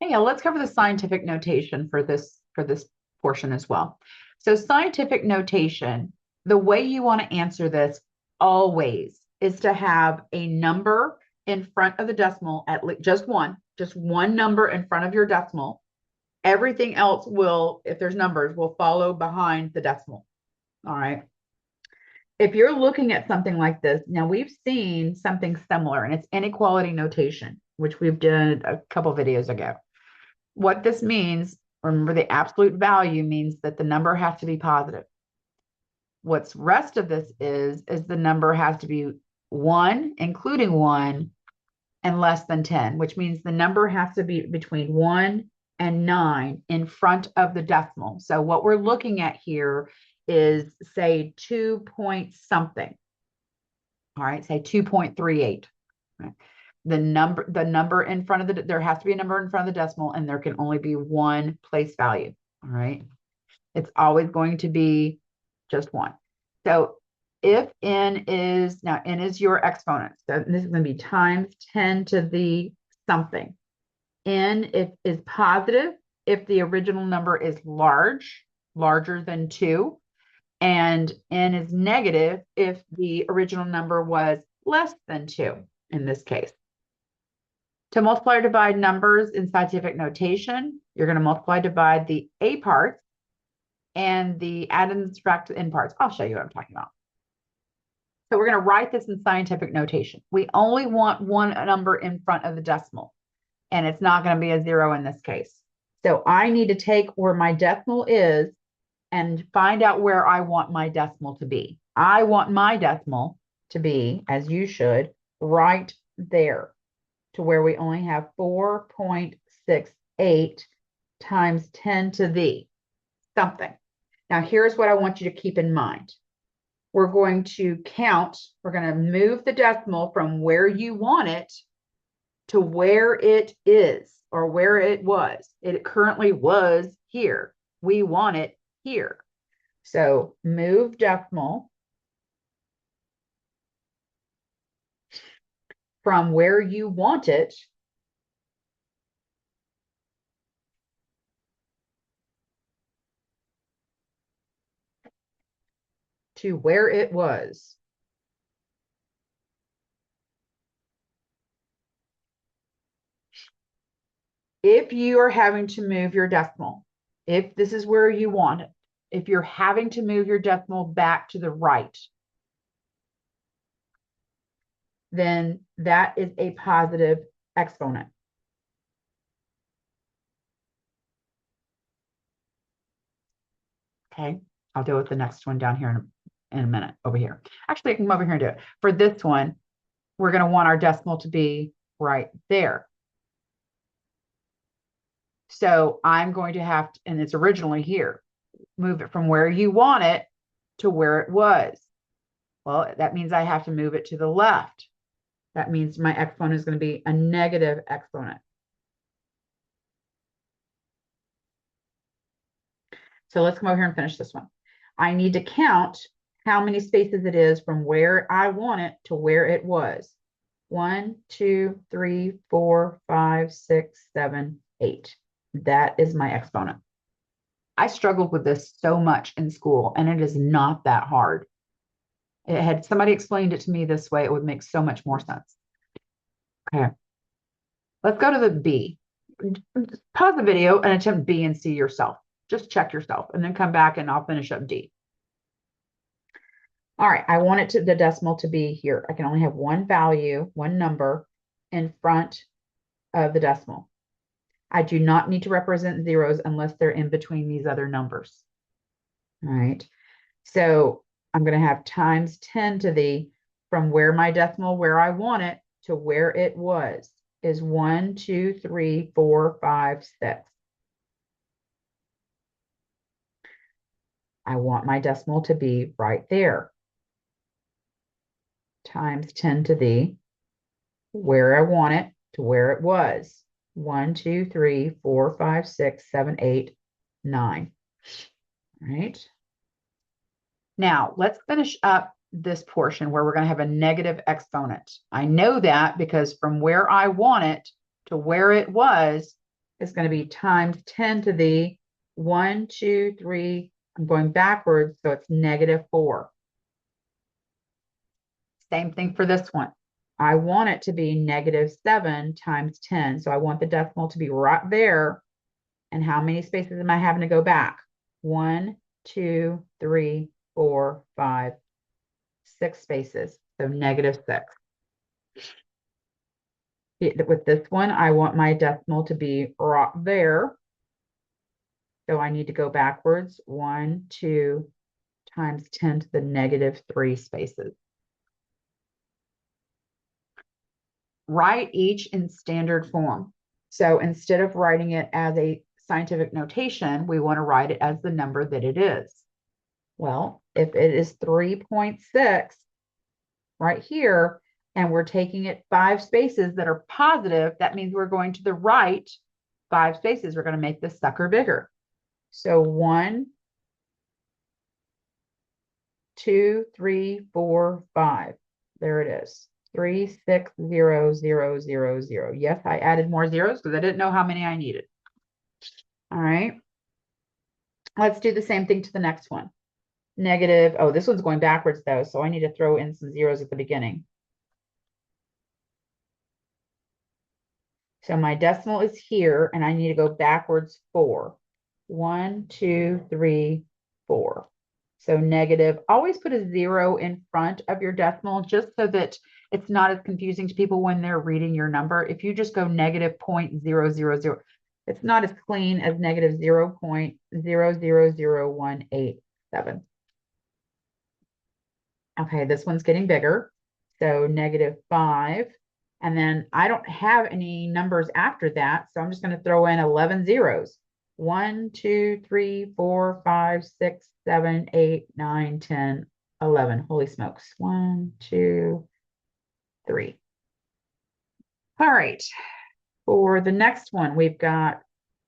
Hey, let's cover the scientific notation for this portion as well. So scientific notation, the way you want to answer this always is to have a number in front of the decimal, at least just one number in front of your decimal. Everything else will, if there's numbers, will follow behind the decimal. All right. If you're looking at something like this, now we've seen something similar, and it's inequality notation, which we've done a couple videos ago. What this means, remember, the absolute value means that the number has to be positive. What's rest of this is the number has to be 1, including 1, and less than 10, which means the number has to be between 1 and 9 in front of the decimal. So what we're looking at here is, say, 2 point something. All right, say 2.38. Right? The number in front of there has to be a number in front of the decimal, and there can only be one place value. All right. It's always going to be just one. So if n is your exponent. So this is going to be times 10 to the something. N is positive if the original number is larger than 2. And n is negative if the original number was less than 2 in this case. To multiply or divide numbers in scientific notation, you're going to multiply, divide the a parts and the add and subtract the n parts. I'll show you what I'm talking about. So we're going to write this in scientific notation. We only want one number in front of the decimal, and it's not going to be a 0 in this case. So I need to take where my decimal is and find out where I want my decimal to be. I want my decimal to be, as you should, right there, to where we only have 4.68 times 10 to the something. Now, here's what I want you to keep in mind. We're going to count. We're going to move the decimal from where you want it to where it is, or where it was. It currently was here. We want it here. So move decimal from where you want it to where it was. If you are having to move your decimal, if this is where you want it, if you're having to move your decimal back to the right, then that is a positive exponent. Okay, I'll deal with the next one down here in a minute over here. Actually, I can come over here and do it. For this one, we're going to want our decimal to be right there. So I'm going to have to, and it's originally here, move it from where you want it to where it was. Well, that means I have to move it to the left. That means my exponent is going to be a negative exponent. So let's come over here and finish this one. I need to count how many spaces it is from where I want it to where it was. 1, 2, 3, 4, 5, 6, 7, 8. That is my exponent. I struggled with this so much in school, and it is not that hard. Had somebody explained it to me this way, it would make so much more sense. Okay. Let's go to the B. Pause the video and attempt B and see yourself. Just check yourself, and then come back and I'll finish up D. All right, I want the decimal to be here. I can only have one value, one number in front of the decimal. I do not need to represent zeros unless they're in between these other numbers. All right, so I'm going to have times 10 to the, from where my decimal, where I want it, to where it was, is 1, 2, 3, 4, 5, 6. I want my decimal to be right there. Times 10 to the, where I want it, to where it was. 1, 2, 3, 4, 5, 6, 7, 8, 9. All right. Now let's finish up this portion where we're going to have a negative exponent. I know that because from where I want it to where it was is going to be times 10 to the 1, 2, 3. I'm going backwards, so it's -4. Same thing for this one. I want it to be -7 times 10. So I want the decimal to be right there. And how many spaces am I having to go back? 1, 2, 3, 4, 5, 6 spaces. So -6. With this one, I want my decimal to be right there. So I need to go backwards 1, 2 times 10 to the -3 spaces. Write each in standard form. So instead of writing it as a scientific notation, we want to write it as the number that it is. Well, if it is 3.6 right here, and we're taking it 5 spaces that are positive, that means we're going to the right 5 spaces. We're going to make this sucker bigger. So 1, 2, 3, 4, 5. There it is. 3, 6, 0, 0, 0, 0. Yes, I added more zeros because I didn't know how many I needed. All right. Let's do the same thing to the next one. Negative. Oh, this one's going backwards though, so I need to throw in some zeros at the beginning. So my decimal is here, and I need to go backwards 4. 1, 2, 3, 4. So negative. Always put a 0 in front of your decimal just so that it's not as confusing to people when they're reading your number. If you just go -0.000, it's not as clean as -0.000187. Okay, this one's getting bigger. So -5. And then I don't have any numbers after that. So I'm just going to throw in 11 zeros. 1, 2, 3, 4, 5, 6, 7, 8, 9, 10, 11. Holy smokes. 1, 2, 3. All right. For the next one, we've got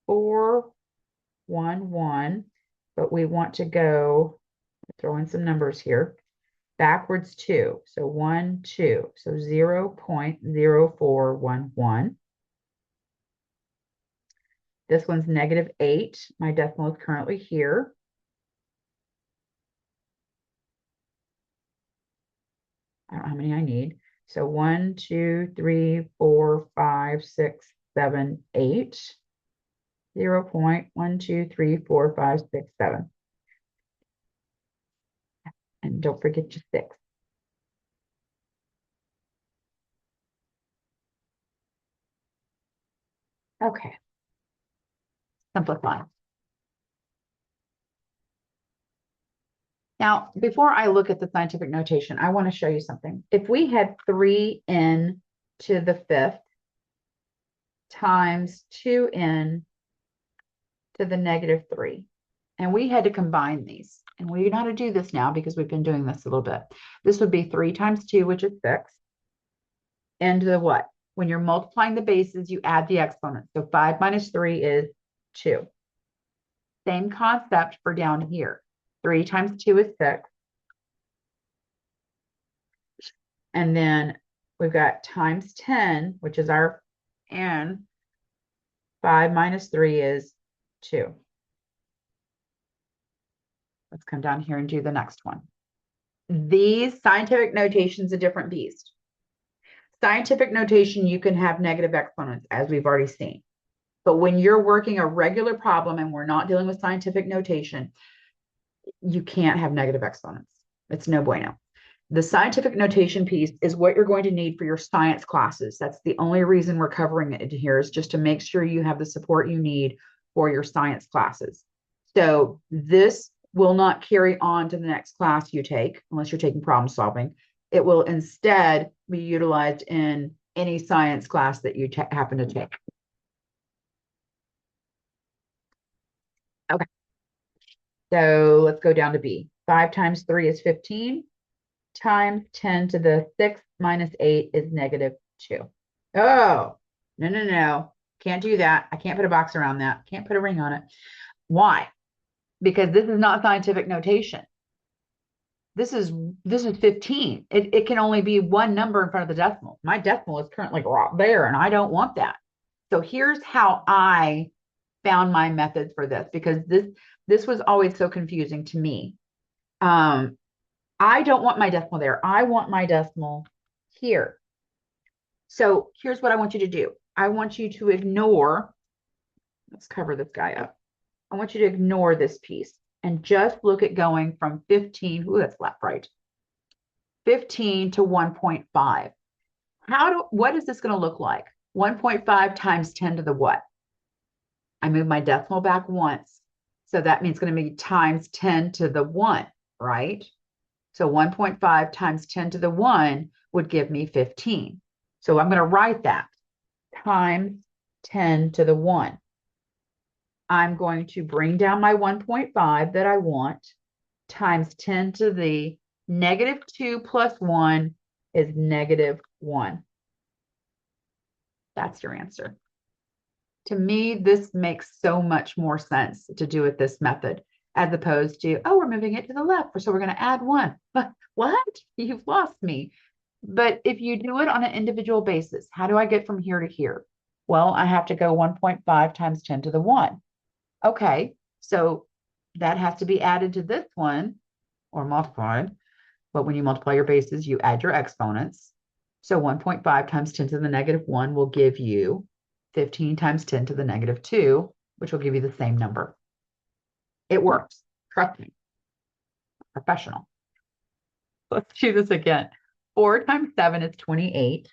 4, 1, 1. But we want to go, throw in some numbers here. Backwards 2. So 1, 2. So 0.0411. This one's -8. My decimal is currently here. I don't know how many I need. So 1, 2, 3, 4, 5, 6, 7, 8. 0.123456 7. And don't forget your 6. Okay. Simplify. Now, before I look at the scientific notation, I want to show you something. If we had 3n to the 5th times 2n to the -3, and we had to combine these, and we know how to do this now because we've been doing this a little bit. This would be 3 times 2, which is 6, and the what? When you're multiplying the bases, you add the exponents. So 5 minus 3 is 2. Same concept for down here. 3 times 2 is 6. And then we've got times 10, which is our n. 5 minus 3 is 2. Let's come down here and do the next one. These scientific notation's a different beast. Scientific notation, you can have negative exponents, as we've already seen. But when you're working a regular problem and we're not dealing with scientific notation, you can't have negative exponents. It's no bueno. The scientific notation piece is what you're going to need for your science classes. That's the only reason we're covering it here, is just to make sure you have the support you need for your science classes. So this will not carry on to the next class you take, unless you're taking problem solving. It will instead be utilized in any science class that you happen to take. Okay. So let's go down to B. 5 times 3 is 15. Times 10 to the 6 minus 8 is -2. Oh, no. Can't do that. I can't put a box around that. Can't put a ring on it. Why? Because this is not scientific notation. This is 15. It can only be one number in front of the decimal. My decimal is currently right there, and I don't want that. So here's how I found my methods for this because this was always so confusing to me. I don't want my decimal there. I want my decimal here. So here's what I want you to do. I want you to ignore, let's cover this guy up. I want you to ignore this piece and just look at going from 15, ooh, that's left, right, 15 to 1.5. What is this going to look like? 1.5 times 10 to the what? I move my decimal back once. So that means it's going to be times 10 to the 1, right? So 1.5 times 10 to the 1 would give me 15. So I'm going to write that times 10 to the 1. I'm going to bring down my 1.5 that I want times 10 to the negative 2 plus 1 is negative 1. That's your answer. To me, this makes so much more sense to do it this method as opposed to, oh, we're moving it to the left, so we're going to add 1. But what? You've lost me. But if you do it on an individual basis, how do I get from here to here? Well, I have to go 1.5 times 10 to the 1. Okay, so that has to be added to this one or multiplied. But when you multiply your bases, you add your exponents. So 1.5 times 10 to the negative 1 will give you 15 times 10 to the negative 2, which will give you the same number. It works. Trust me. Professional. Let's do this again. 4 times 7 is 28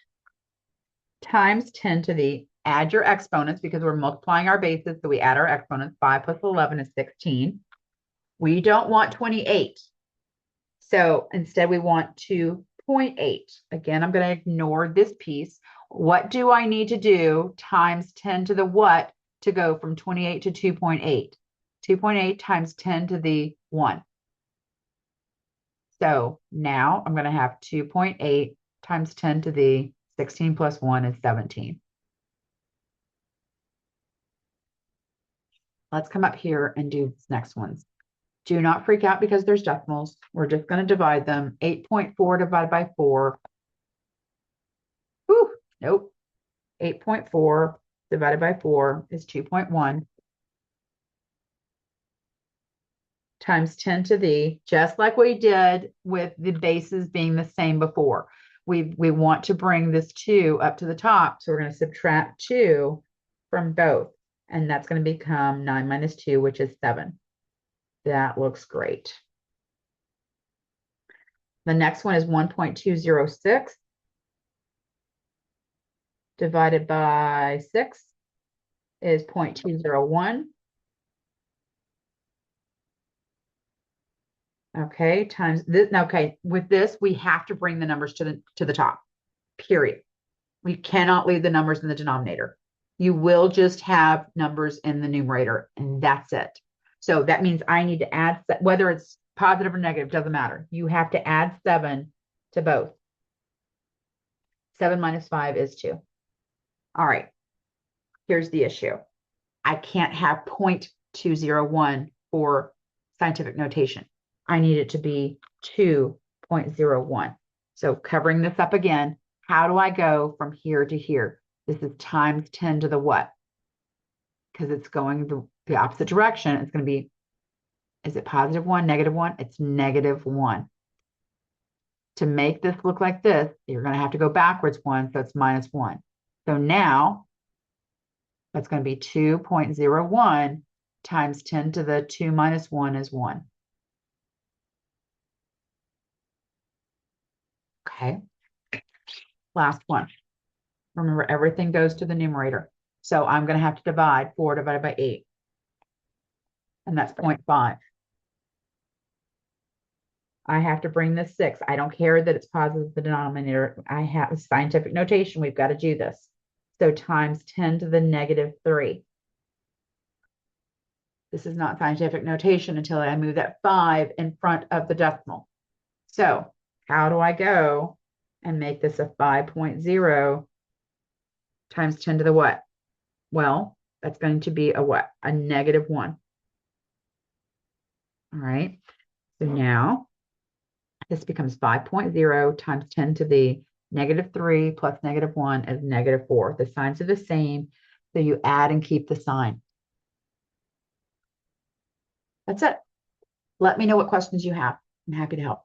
times 10 to the, add your exponents because we're multiplying our bases. So we add our exponents. 5 plus 11 is 16. We don't want 28. So instead we want 2.8. Again, I'm going to ignore this piece. What do I need to do times 10 to the what to go from 28 to 2.8? 2.8 times 10 to the 1. So now I'm going to have 2.8 times 10 to the 16 plus 1 is 17. Let's come up here and do this next ones. Do not freak out because there's decimals. We're just going to divide them. 8.4 divided by 4. Whew, nope. 8.4 divided by 4 is 2.1 times 10 to the, just like we did with the bases being the same before. We want to bring this 2 up to the top. So we're going to subtract 2 from both. And that's going to become 9 minus 2, which is 7. That looks great. The next one is 1.206 divided by 6 is 0.201. Okay, times this. Okay, with this, we have to bring the numbers to the top, period. We cannot leave the numbers in the denominator. You will just have numbers in the numerator, and that's it. So that means I need to add, whether it's positive or negative, doesn't matter. You have to add 7 to both. 7 minus 5 is 2. All right, here's the issue. I can't have 0.201 for scientific notation. I need it to be 2.01. So covering this up again, how do I go from here to here? This is times 10 to the what? Because it's going the opposite direction. It's going to be, is it positive 1, negative 1? It's negative 1. To make this look like this, you're going to have to go backwards 1, so it's minus 1. So now that's going to be 2.01 times 10 to the 2 minus 1 is 1. Okay. Last one. Remember, everything goes to the numerator. So I'm going to have to divide 4 divided by 8. And that's 0.5. I have to bring this 6. I don't care that it's positive the denominator. I have scientific notation. We've got to do this. So times 10 to the negative 3. This is not scientific notation until I move that 5 in front of the decimal. So how do I go and make this a 5.0 times 10 to the what? Well, that's going to be a what? A negative 1. All right. So now this becomes 5.0 times 10 to the negative 3 plus negative 1 is negative 4. The signs are the same, so you add and keep the sign. That's it. Let me know what questions you have. I'm happy to help.